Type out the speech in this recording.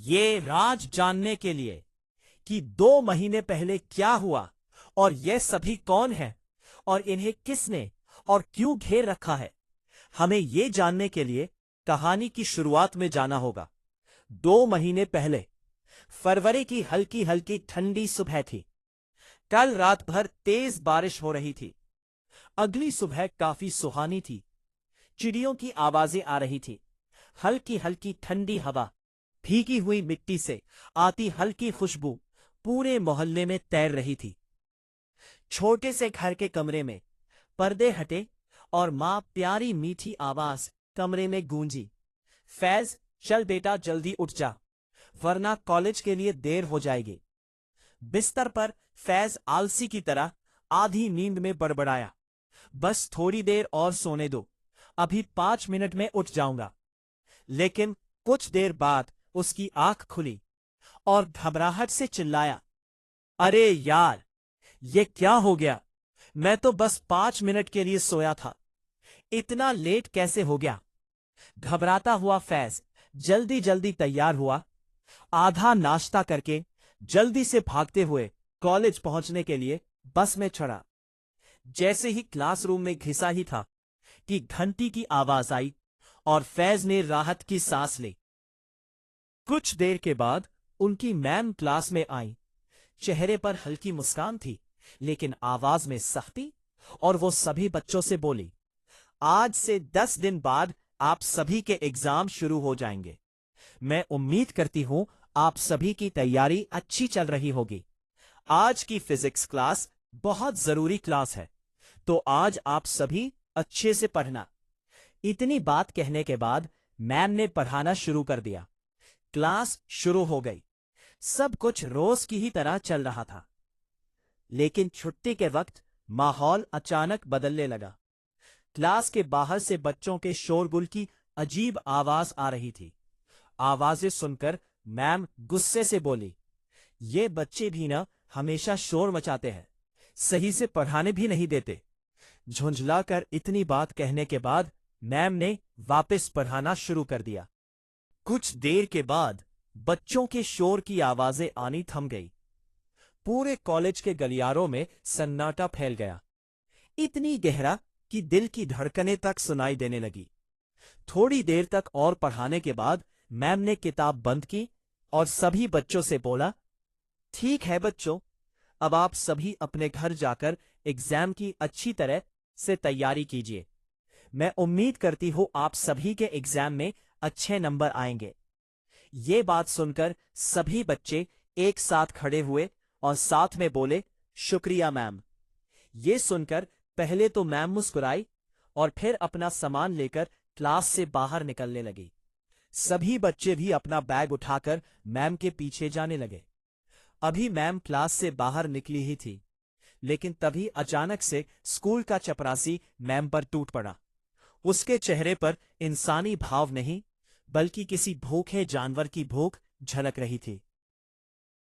ये राज जानने के लिए कि 2 महीने पहले क्या हुआ और ये सभी कौन हैं और इन्हें किसने और क्यों घेर रखा है, हमें ये जानने के लिए कहानी की शुरुआत में जाना होगा। 2 महीने पहले फरवरी की हल्की हल्की ठंडी सुबह थी। कल रात भर तेज बारिश हो रही थी। अगली सुबह काफी सुहानी थी। चिड़ियों की आवाजें आ रही थी। हल्की हल्की ठंडी हवा, भीगी हुई मिट्टी से आती हल्की खुशबू पूरे मोहल्ले में तैर रही थी। छोटे से घर के कमरे में पर्दे हटे और माँ प्यारी मीठी आवाज कमरे में गूंजी, फैज चल बेटा जल्दी उठ जा, वरना कॉलेज के लिए देर हो जाएगी। बिस्तर पर फैज आलसी की तरह आधी नींद में बड़बड़ाया, बस थोड़ी देर और सोने दो, अभी 5 मिनट में उठ जाऊंगा। लेकिन कुछ देर बाद उसकी आंख खुली और घबराहट से चिल्लाया, अरे यार, ये क्या हो गया? मैं तो बस 5 मिनट के लिए सोया था। इतना लेट कैसे हो गया? घबराता हुआ फैज जल्दी जल्दी तैयार हुआ। आधा नाश्ता करके जल्दी से भागते हुए कॉलेज पहुंचने के लिए बस में चढ़ा। जैसे ही क्लासरूम में घिसा ही था कि घंटी की आवाज आई और फैज ने राहत की सांस ली। कुछ देर के बाद उनकी मैम क्लास में आई। चेहरे पर हल्की मुस्कान थी, लेकिन आवाज में सख्ती, और वो सभी बच्चों से बोली, आज से 10 दिन बाद आप सभी के एग्जाम शुरू हो जाएंगे। मैं उम्मीद करती हूं आप सभी की तैयारी अच्छी चल रही होगी। आज की फिजिक्स क्लास बहुत जरूरी क्लास है, तो आज आप सभी अच्छे से पढ़ना। इतनी बात कहने के बाद मैम ने पढ़ाना शुरू कर दिया। क्लास शुरू हो गई। सब कुछ रोज की ही तरह चल रहा था। लेकिन छुट्टी के वक्त माहौल अचानक बदलने लगा। क्लास के बाहर से बच्चों के शोरगुल की अजीब आवाज आ रही थी। आवाजें सुनकर मैम गुस्से से बोली, ये बच्चे भी ना हमेशा शोर मचाते हैं, सही से पढ़ाने भी नहीं देते। झुंझलाकर इतनी बात कहने के बाद मैम ने वापस पढ़ाना शुरू कर दिया। कुछ देर के बाद बच्चों के शोर की आवाजें आनी थम गई। पूरे कॉलेज के गलियारों में सन्नाटा फैल गया, इतनी गहरा कि दिल की धड़कनें तक सुनाई देने लगी। थोड़ी देर तक और पढ़ाने के बाद मैम ने किताब बंद की और सभी बच्चों से बोला, ठीक है बच्चों, अब आप सभी अपने घर जाकर एग्जाम की अच्छी तरह से तैयारी कीजिए। मैं उम्मीद करती हूं आप सभी के एग्जाम में अच्छे नंबर आएंगे। ये बात सुनकर सभी बच्चे एक साथ खड़े हुए और साथ में बोले, शुक्रिया मैम। ये सुनकर पहले तो मैम मुस्कुराई और फिर अपना सामान लेकर क्लास से बाहर निकलने लगी। सभी बच्चे भी अपना बैग उठाकर मैम के पीछे जाने लगे। अभी मैम क्लास से बाहर निकली ही थी, लेकिन तभी अचानक से स्कूल का चपरासी मैम पर टूट पड़ा। उसके चेहरे पर इंसानी भाव नहीं, बल्कि किसी भूखे जानवर की भूख झलक रही थी।